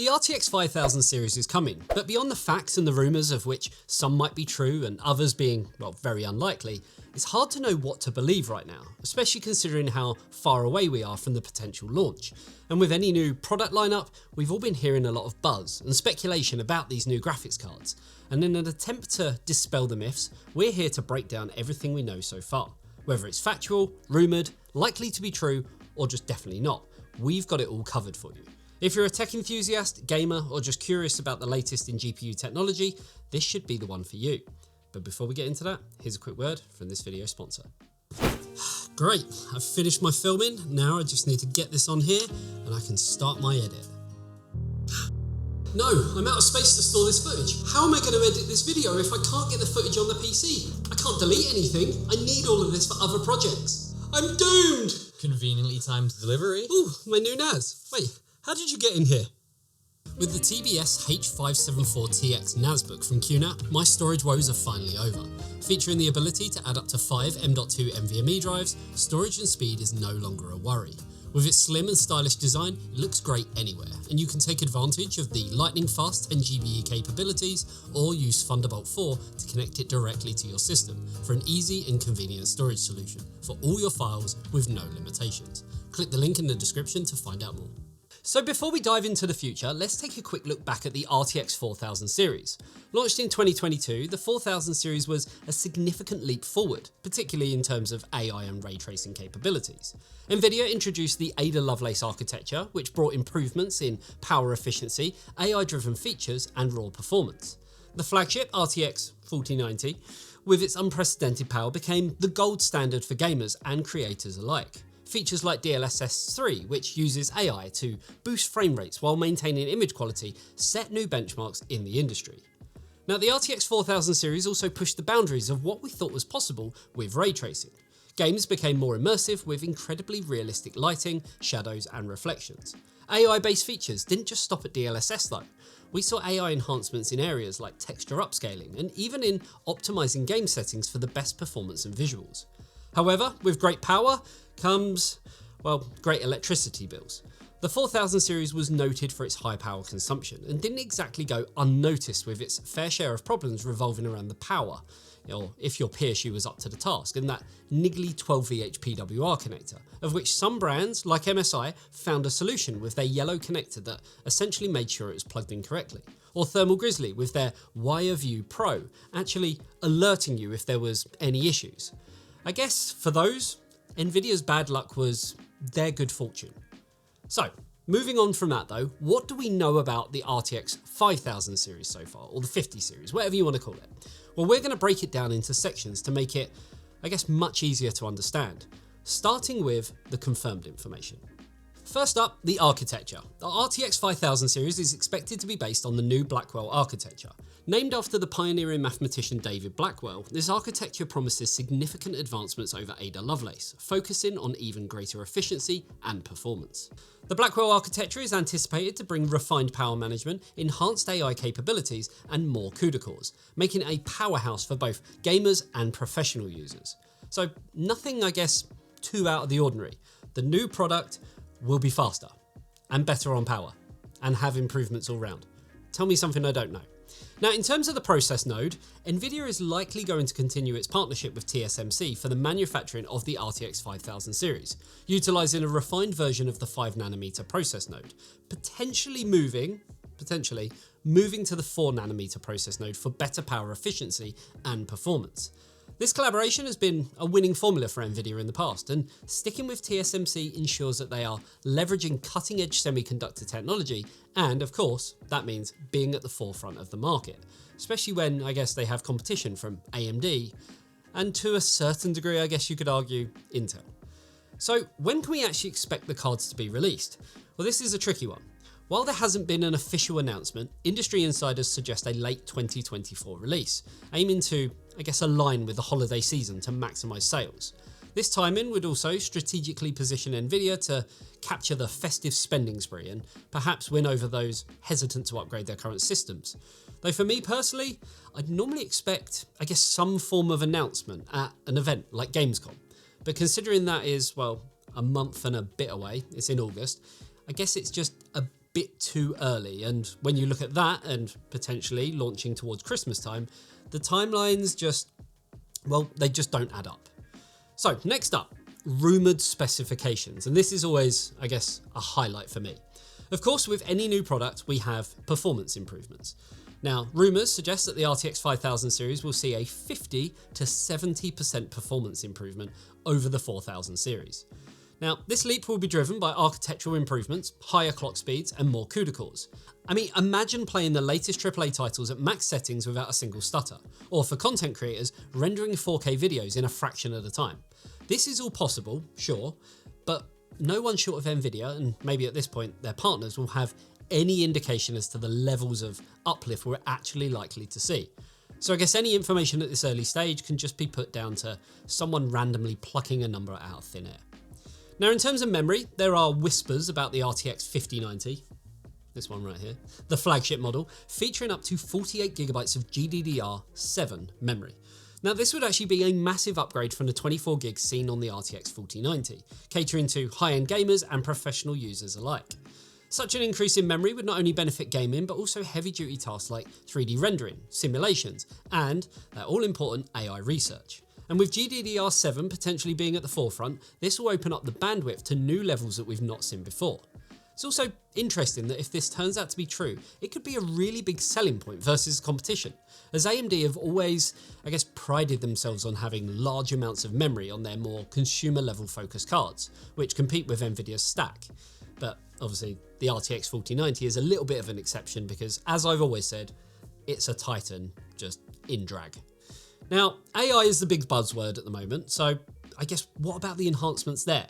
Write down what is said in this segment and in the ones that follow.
The RTX 5000 series is coming, but beyond the facts and the rumours of which some might be true and others being, well, very unlikely, it's hard to know what to believe right now, especially considering how far away we are from the potential launch. And with any new product lineup, we've all been hearing a lot of buzz and speculation about these new graphics cards. And in an attempt to dispel the myths, we're here to break down everything we know so far. Whether it's factual, rumoured, likely to be true, or just definitely not, we've got it all covered for you. If you're a tech enthusiast, gamer, or just curious about the latest in GPU technology, this should be the one for you. But before we get into that, here's a quick word from this video sponsor. Great, I've finished my filming. Now I just need to get this on here and I can start my edit. No, I'm out of space to store this footage. How am I going to edit this video if I can't get the footage on the PC? I can't delete anything. I need all of this for other projects. I'm doomed! Conveniently timed delivery. Ooh, my new NAS. Wait, how did you get in here? With the TBS H574TX NAS book from QNAP, my storage woes are finally over. Featuring the ability to add up to 5 M.2 NVMe drives, storage and speed is no longer a worry. With its slim and stylish design, it looks great anywhere, and you can take advantage of the lightning fast 10GBE capabilities or use Thunderbolt 4 to connect it directly to your system for an easy and convenient storage solution for all your files with no limitations. Click the link in the description to find out more. So before we dive into the future, let's take a quick look back at the RTX 4000 series. Launched in 2022, the 4000 series was a significant leap forward, particularly in terms of AI and ray tracing capabilities. NVIDIA introduced the Ada Lovelace architecture, which brought improvements in power efficiency, AI-driven features, and raw performance. The flagship RTX 4090, with its unprecedented power, became the gold standard for gamers and creators alike. Features like DLSS 3, which uses AI to boost frame rates while maintaining image quality, set new benchmarks in the industry. Now, the RTX 4000 series also pushed the boundaries of what we thought was possible with ray tracing. Games became more immersive with incredibly realistic lighting, shadows, and reflections. AI-based features didn't just stop at DLSS though. We saw AI enhancements in areas like texture upscaling and even in optimizing game settings for the best performance and visuals. However, with great power comes, well, great electricity bills. The 4000 series was noted for its high power consumption and didn't exactly go unnoticed, with its fair share of problems revolving around the power, or if your PSU was up to the task, and that niggly 12VH PWR connector, of which some brands, like MSI, found a solution with their yellow connector that essentially made sure it was plugged in correctly. Or Thermal Grizzly with their WireView Pro, actually alerting you if there was any issues. I guess for those, NVIDIA's bad luck was their good fortune. So, moving on from that though, what do we know about the RTX 5000 series so far, or the 50 series, whatever you want to call it? Well, we're going to break it down into sections to make it, I guess, much easier to understand, starting with the confirmed information. First up, the architecture. The RTX 5000 series is expected to be based on the new Blackwell architecture. Named after the pioneering mathematician David Blackwell, this architecture promises significant advancements over Ada Lovelace, focusing on even greater efficiency and performance. The Blackwell architecture is anticipated to bring refined power management, enhanced AI capabilities, and more CUDA cores, making it a powerhouse for both gamers and professional users. So nothing, I guess, too out of the ordinary. The new product will be faster and better on power and have improvements all round. Tell me something I don't know. Now, in terms of the process node, NVIDIA is likely going to continue its partnership with TSMC for the manufacturing of the RTX 5000 series, utilising a refined version of the 5nm process node, potentially moving to the 4nm process node for better power efficiency and performance. This collaboration has been a winning formula for NVIDIA in the past, and sticking with TSMC ensures that they are leveraging cutting-edge semiconductor technology, and of course, that means being at the forefront of the market, especially when, I guess, they have competition from AMD, and to a certain degree, I guess you could argue, Intel. So when can we actually expect the cards to be released? Well, this is a tricky one. While there hasn't been an official announcement, industry insiders suggest a late 2024 release, aiming to, I guess, align with the holiday season to maximise sales. This timing would also strategically position NVIDIA to capture the festive spending spree and perhaps win over those hesitant to upgrade their current systems. Though for me personally, I'd normally expect, I guess, some form of announcement at an event like Gamescom. But considering that is, well, a month and a bit away, it's in August, I guess it's just a bit too early. And when you look at that and potentially launching towards Christmas time, the timelines they just don't add up. So next up, rumoured specifications. And this is always, I guess, a highlight for me. Of course, with any new product, we have performance improvements. Now, rumours suggest that the RTX 5000 series will see a 50 to 70% performance improvement over the 4000 series. Now, this leap will be driven by architectural improvements, higher clock speeds, and more CUDA cores. I mean, imagine playing the latest AAA titles at max settings without a single stutter, or for content creators, rendering 4K videos in a fraction of the time. This is all possible, sure, but no one short of NVIDIA, and maybe at this point their partners, will have any indication as to the levels of uplift we're actually likely to see. So I guess any information at this early stage can just be put down to someone randomly plucking a number out of thin air. Now, in terms of memory, there are whispers about the RTX 5090, this one right here, the flagship model, featuring up to 48GB of GDDR7 memory. Now, this would actually be a massive upgrade from the 24GB seen on the RTX 4090, catering to high-end gamers and professional users alike. Such an increase in memory would not only benefit gaming, but also heavy-duty tasks like 3D rendering, simulations, and that all-important AI research. And with GDDR7 potentially being at the forefront, this will open up the bandwidth to new levels that we've not seen before. It's also interesting that if this turns out to be true, it could be a really big selling point versus competition, as AMD have always, I guess, prided themselves on having large amounts of memory on their more consumer-level focused cards, which compete with NVIDIA's stack. But obviously, the RTX 4090 is a little bit of an exception because, as I've always said, it's a titan just in drag. Now, AI is the big buzzword at the moment, so I guess what about the enhancements there?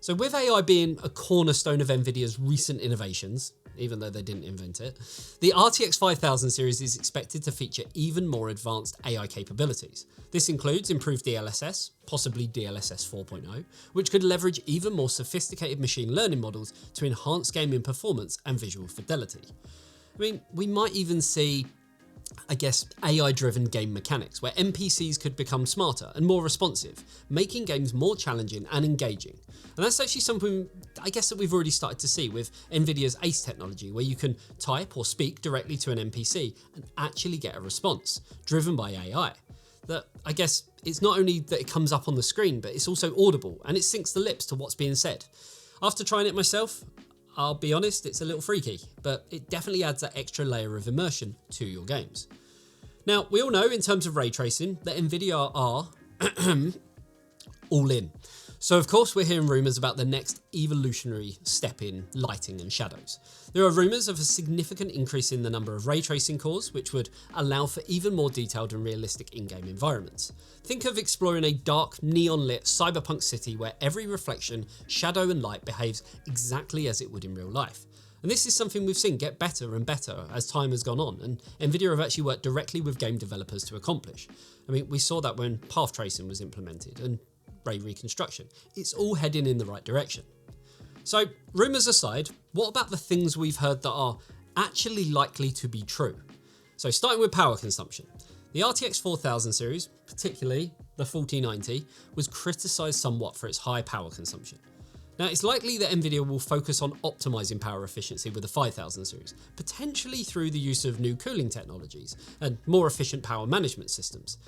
So with AI being a cornerstone of NVIDIA's recent innovations, even though they didn't invent it, the RTX 5000 series is expected to feature even more advanced AI capabilities. This includes improved DLSS, possibly DLSS 4.0, which could leverage even more sophisticated machine learning models to enhance gaming performance and visual fidelity. I mean, we might even see, I guess, AI-driven game mechanics, where NPCs could become smarter and more responsive, making games more challenging and engaging. And that's actually something, I guess, that we've already started to see with NVIDIA's ACE technology, where you can type or speak directly to an NPC and actually get a response, driven by AI. That, I guess, it's not only that it comes up on the screen, but it's also audible, and it syncs the lips to what's being said. After trying it myself, I'll be honest, it's a little freaky, but it definitely adds that extra layer of immersion to your games. Now, we all know in terms of ray tracing that NVIDIA are all in. So of course we're hearing rumours about the next evolutionary step in lighting and shadows. There are rumours of a significant increase in the number of ray tracing cores, which would allow for even more detailed and realistic in-game environments. Think of exploring a dark, neon-lit cyberpunk city where every reflection, shadow and light behaves exactly as it would in real life. And this is something we've seen get better and better as time has gone on, and NVIDIA have actually worked directly with game developers to accomplish. I mean, we saw that when path tracing was implemented and ray reconstruction. It's all heading in the right direction. So, rumours aside, what about the things we've heard that are actually likely to be true? So starting with power consumption. The RTX 4000 series, particularly the 4090, was criticised somewhat for its high power consumption. Now, it's likely that NVIDIA will focus on optimising power efficiency with the 5000 series, potentially through the use of new cooling technologies and more efficient power management systems.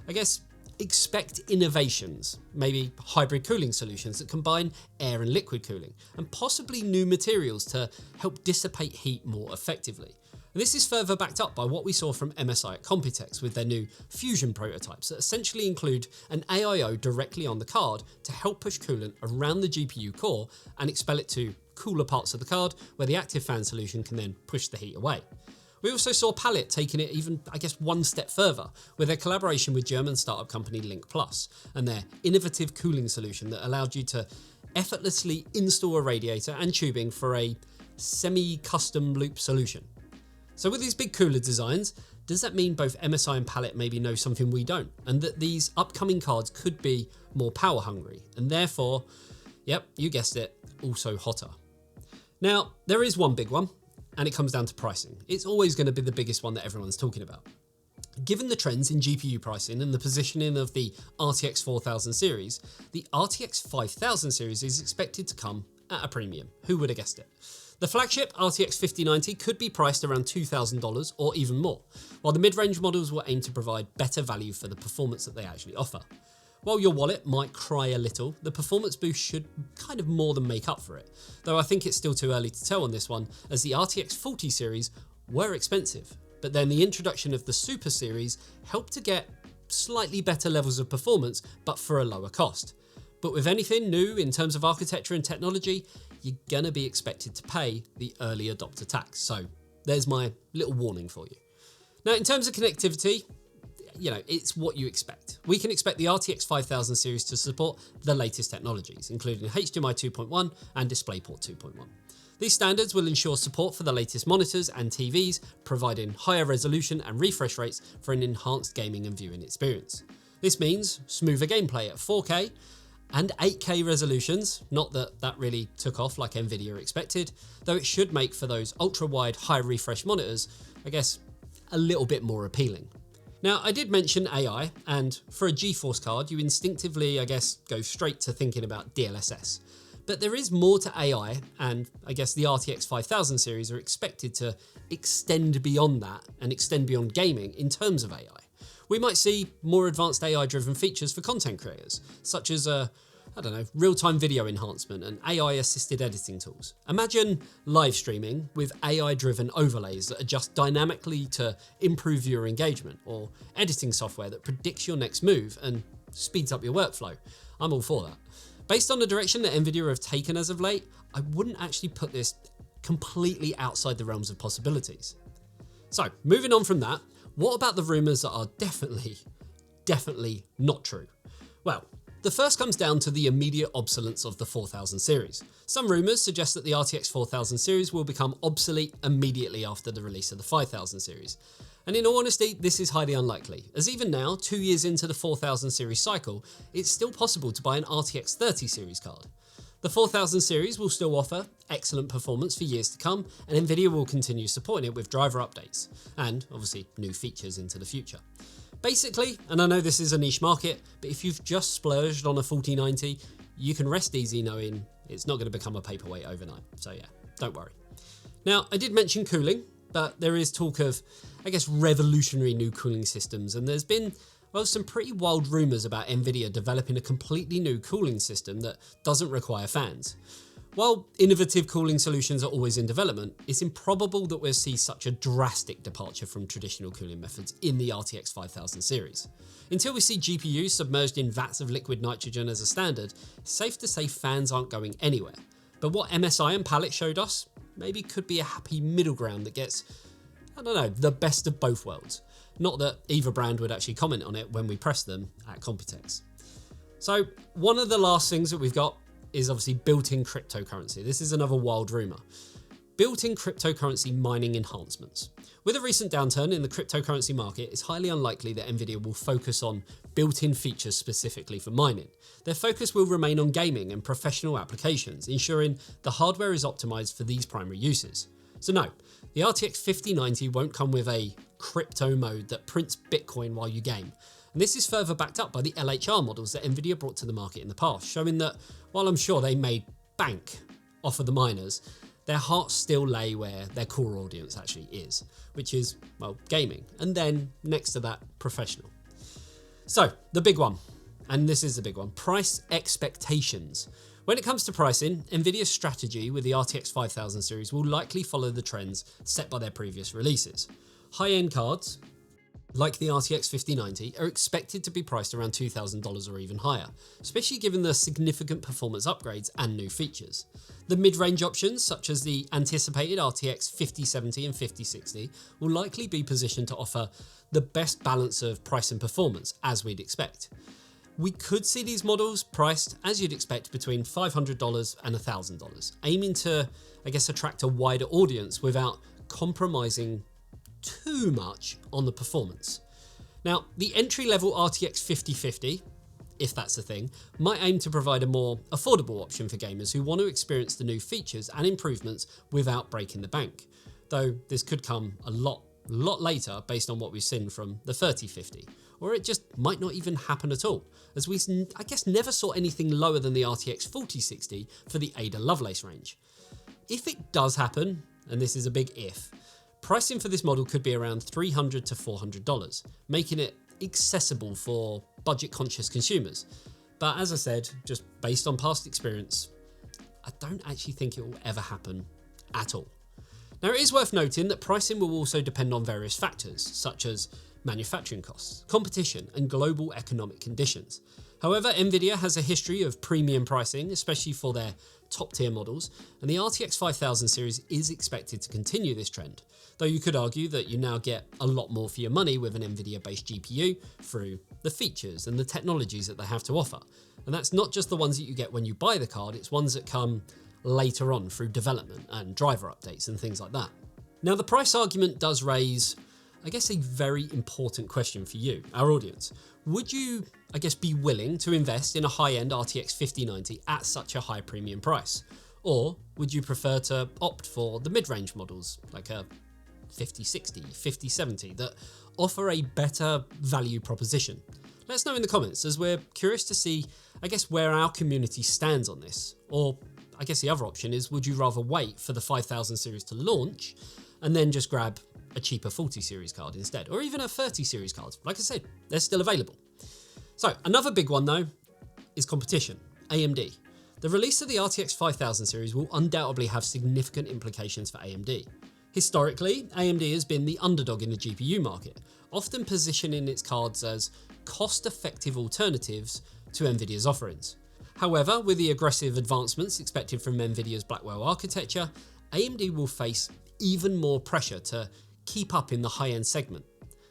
I guess expect innovations, maybe hybrid cooling solutions that combine air and liquid cooling, and possibly new materials to help dissipate heat more effectively. And this is further backed up by what we saw from MSI at Computex with their new Fusion prototypes that essentially include an AIO directly on the card to help push coolant around the GPU core and expel it to cooler parts of the card where the active fan solution can then push the heat away. We also saw Palette taking it even, I guess, one step further with their collaboration with German startup company Link Plus and their innovative cooling solution that allowed you to effortlessly install a radiator and tubing for a semi-custom loop solution. So with these big cooler designs, does that mean both MSI and Palette maybe know something we don't, and that these upcoming cards could be more power hungry and therefore, yep, you guessed it, also hotter? Now, there is one big one, and it comes down to pricing. It's always going to be the biggest one that everyone's talking about. Given the trends in GPU pricing and the positioning of the RTX 4000 series, the RTX 5000 series is expected to come at a premium. Who would have guessed it? The flagship RTX 5090 could be priced around $2,000 or even more, while the mid-range models will aim to provide better value for the performance that they actually offer. While your wallet might cry a little, the performance boost should kind of more than make up for it, though I think it's still too early to tell on this one, as the RTX 40 series were expensive, but then the introduction of the Super series helped to get slightly better levels of performance, but for a lower cost. But with anything new in terms of architecture and technology, you're gonna be expected to pay the early adopter tax. So there's my little warning for you. Now, in terms of connectivity, it's what you expect. We can expect the RTX 5000 series to support the latest technologies, including HDMI 2.1 and DisplayPort 2.1. These standards will ensure support for the latest monitors and TVs, providing higher resolution and refresh rates for an enhanced gaming and viewing experience. This means smoother gameplay at 4K and 8K resolutions, not that that really took off like NVIDIA expected, though it should make for those ultra-wide high refresh monitors, I guess, a little bit more appealing. Now, I did mention AI, and for a GeForce card, you instinctively, I guess, go straight to thinking about DLSS. But there is more to AI, and I guess the RTX 5000 series are expected to extend beyond that and extend beyond gaming in terms of AI. We might see more advanced AI-driven features for content creators, such as real-time video enhancement and AI-assisted editing tools. Imagine live streaming with AI-driven overlays that adjust dynamically to improve viewer engagement, or editing software that predicts your next move and speeds up your workflow. I'm all for that. Based on the direction that NVIDIA have taken as of late, I wouldn't actually put this completely outside the realms of possibilities. So, moving on from that, what about the rumours that are definitely not true? Well, the first comes down to the immediate obsolescence of the 4000 series. Some rumours suggest that the RTX 4000 series will become obsolete immediately after the release of the 5000 series. And in all honesty, this is highly unlikely, as even now, 2 years into the 4000 series cycle, it's still possible to buy an RTX 30 series card. The 4000 series will still offer excellent performance for years to come, and NVIDIA will continue supporting it with driver updates, and obviously new features into the future. Basically, and I know this is a niche market, but if you've just splurged on a 4090, you can rest easy knowing it's not going to become a paperweight overnight. So yeah, don't worry. Now, I did mention cooling, but there is talk of, I guess, revolutionary new cooling systems, and there's been, well, some pretty wild rumours about NVIDIA developing a completely new cooling system that doesn't require fans. While innovative cooling solutions are always in development, it's improbable that we'll see such a drastic departure from traditional cooling methods in the RTX 5000 series. Until we see GPUs submerged in vats of liquid nitrogen as a standard, it's safe to say fans aren't going anywhere. But what MSI and Palette showed us maybe could be a happy middle ground that gets, the best of both worlds. Not that either brand would actually comment on it when we press them at Computex. So one of the last things that we've got is obviously built-in cryptocurrency. This is another wild rumour. Built-in cryptocurrency mining enhancements. With a recent downturn in the cryptocurrency market, it's highly unlikely that NVIDIA will focus on built-in features specifically for mining. Their focus will remain on gaming and professional applications, ensuring the hardware is optimised for these primary uses. So no, the RTX 5090 won't come with a crypto mode that prints Bitcoin while you game. And this is further backed up by the LHR models that NVIDIA brought to the market in the past, showing that while I'm sure they made bank off of the miners, their hearts still lay where their core audience actually is, which is, well, gaming. And then next to that, professional. So the big one, and this is the big one, price expectations. When it comes to pricing, NVIDIA's strategy with the RTX 5000 series will likely follow the trends set by their previous releases. High-end cards, like the RTX 5090, are expected to be priced around $2,000 or even higher, especially given the significant performance upgrades and new features. The mid-range options, such as the anticipated RTX 5070 and 5060, will likely be positioned to offer the best balance of price and performance, as we'd expect. We could see these models priced, as you'd expect, between $500 and $1,000, aiming to, attract a wider audience without compromising too much on the performance. Now, the entry-level RTX 5050, if that's a thing, might aim to provide a more affordable option for gamers who want to experience the new features and improvements without breaking the bank. Though this could come a lot later based on what we've seen from the 3050, or it just might not even happen at all, as we, never saw anything lower than the RTX 4060 for the Ada Lovelace range. If it does happen, and this is a big if, pricing for this model could be around $300 to $400, making it accessible for budget-conscious consumers. But as I said, just based on past experience, I don't actually think it will ever happen at all. Now, it is worth noting that pricing will also depend on various factors, such as manufacturing costs, competition, and global economic conditions. However, NVIDIA has a history of premium pricing, especially for their top-tier models, and the RTX 5000 series is expected to continue this trend, though you could argue that you now get a lot more for your money with an NVIDIA-based GPU through the features and the technologies that they have to offer. And that's not just the ones that you get when you buy the card, it's ones that come later on through development and driver updates and things like that. Now, the price argument does raise, I guess, a very important question for you, our audience. Would you, I guess, be willing to invest in a high-end RTX 5090 at such a high premium price? Or would you prefer to opt for the mid-range models, like a 5060, 5070, that offer a better value proposition? Let us know in the comments, as we're curious to see, I guess, where our community stands on this. Or I guess the other option is, would you rather wait for the 5000 series to launch and then just grab a cheaper 40 series card instead, or even a 30 series card? Like I said, they're still available. So another big one though is competition, AMD. The release of the RTX 5000 series will undoubtedly have significant implications for AMD. Historically, AMD has been the underdog in the GPU market, often positioning its cards as cost-effective alternatives to NVIDIA's offerings. However, with the aggressive advancements expected from NVIDIA's Blackwell architecture, AMD will face even more pressure to keep up in the high-end segment.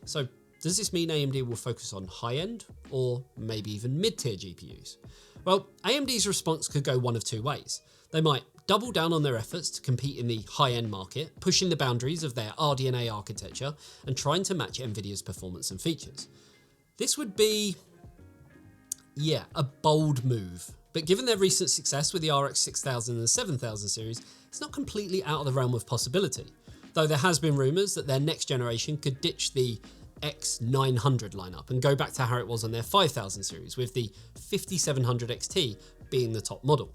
So does this mean AMD will focus on high-end or maybe even mid-tier GPUs? Well, AMD's response could go one of two ways. They might double down on their efforts to compete in the high-end market, pushing the boundaries of their RDNA architecture and trying to match NVIDIA's performance and features. This would be, a bold move. But given their recent success with the RX 6000 and 7000 series, it's not completely out of the realm of possibility. Though there has been rumours that their next generation could ditch the X900 lineup and go back to how it was on their 5000 series, with the 5700 XT being the top model.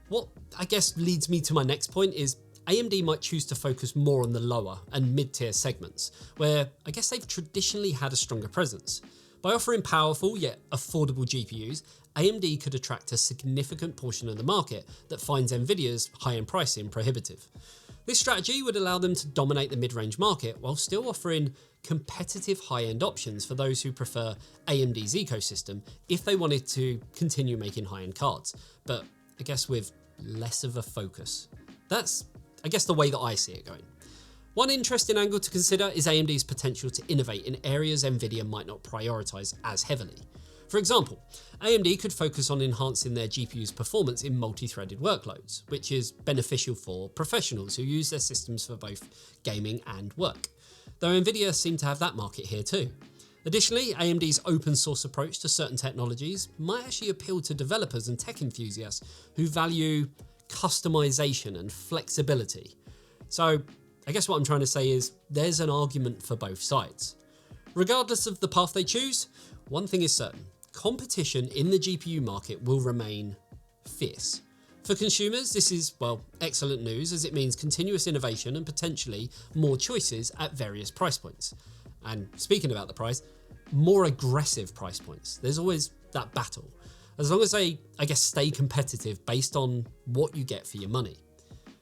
What I guess leads me to my next point is AMD might choose to focus more on the lower and mid-tier segments, where I guess they've traditionally had a stronger presence. By offering powerful yet affordable GPUs, AMD could attract a significant portion of the market that finds NVIDIA's high-end pricing prohibitive. This strategy would allow them to dominate the mid-range market while still offering competitive high-end options for those who prefer AMD's ecosystem if they wanted to continue making high-end cards, but I guess with less of a focus. That's, I guess, the way that I see it going. One interesting angle to consider is AMD's potential to innovate in areas NVIDIA might not prioritize as heavily. For example, AMD could focus on enhancing their GPU's performance in multi-threaded workloads, which is beneficial for professionals who use their systems for both gaming and work, though NVIDIA seem to have that market here too. Additionally, AMD's open source approach to certain technologies might actually appeal to developers and tech enthusiasts who value customization and flexibility. So I guess what I'm trying to say is there's an argument for both sides. Regardless of the path they choose, one thing is certain: competition in the GPU market will remain fierce. For consumers, this is, well, excellent news, as it means continuous innovation and potentially more choices at various price points. And speaking about the price, more aggressive price points. There's always that battle, as long as they, I guess, stay competitive based on what you get for your money.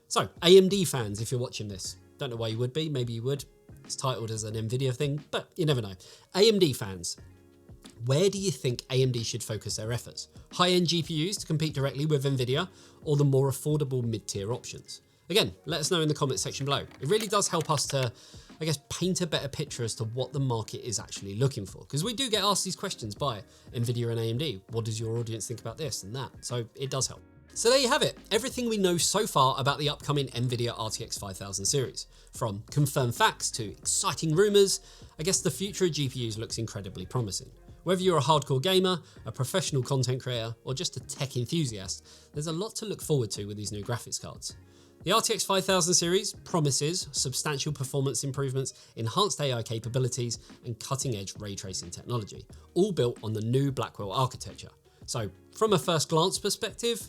So, AMD fans, if you're watching this, don't know why you would be, maybe you would. It's titled as an NVIDIA thing, but you never know. AMD fans, where do you think AMD should focus their efforts? High-end GPUs to compete directly with NVIDIA, or the more affordable mid-tier options? Again, let us know in the comment section below. It really does help us to, I guess, paint a better picture as to what the market is actually looking for. Because we do get asked these questions by NVIDIA and AMD. What does your audience think about this and that? So it does help. So there you have it, everything we know so far about the upcoming NVIDIA RTX 5000 series. From confirmed facts to exciting rumours, I guess the future of GPUs looks incredibly promising. Whether you're a hardcore gamer, a professional content creator, or just a tech enthusiast, there's a lot to look forward to with these new graphics cards. The RTX 5000 series promises substantial performance improvements, enhanced AI capabilities, and cutting-edge ray tracing technology, all built on the new Blackwell architecture. So from a first glance perspective,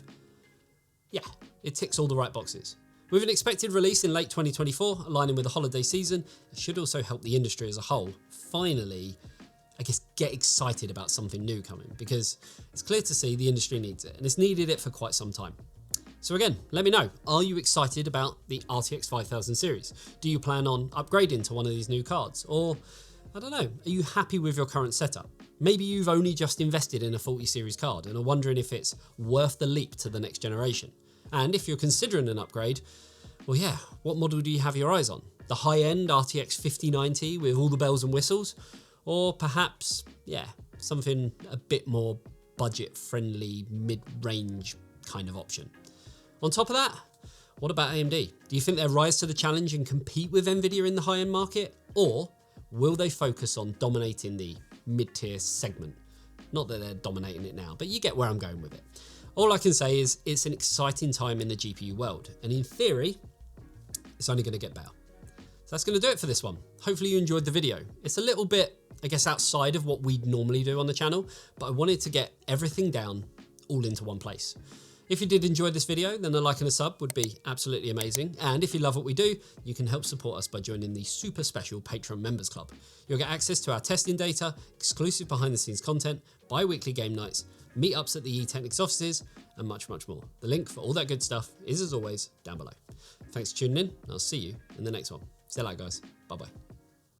yeah, it ticks all the right boxes. With an expected release in late 2024, aligning with the holiday season, it should also help the industry as a whole finally, I guess, get excited about something new coming, because it's clear to see the industry needs it, and it's needed it for quite some time. So again, let me know, are you excited about the RTX 5000 series? Do you plan on upgrading to one of these new cards? Or, I don't know, are you happy with your current setup? Maybe you've only just invested in a 40 series card and are wondering if it's worth the leap to the next generation. And if you're considering an upgrade, well yeah, what model do you have your eyes on? The high-end RTX 5090 with all the bells and whistles? Or perhaps, yeah, something a bit more budget-friendly, mid-range kind of option? On top of that, what about AMD? Do you think they'll rise to the challenge and compete with NVIDIA in the high-end market? Or will they focus on dominating the mid-tier segment? Not that they're dominating it now, but you get where I'm going with it. All I can say is it's an exciting time in the GPU world, and in theory, it's only going to get better. So that's going to do it for this one. Hopefully you enjoyed the video. It's a little bit, I guess, outside of what we'd normally do on the channel, but I wanted to get everything down all into one place. If you did enjoy this video, then a like and a sub would be absolutely amazing. And if you love what we do, you can help support us by joining the super special Patreon Members Club. You'll get access to our testing data, exclusive behind the scenes content, bi-weekly game nights, meetups at the eTeknix offices, and much, much more. The link for all that good stuff is, as always, down below. Thanks for tuning in, and I'll see you in the next one. Stay light, guys. Bye-bye.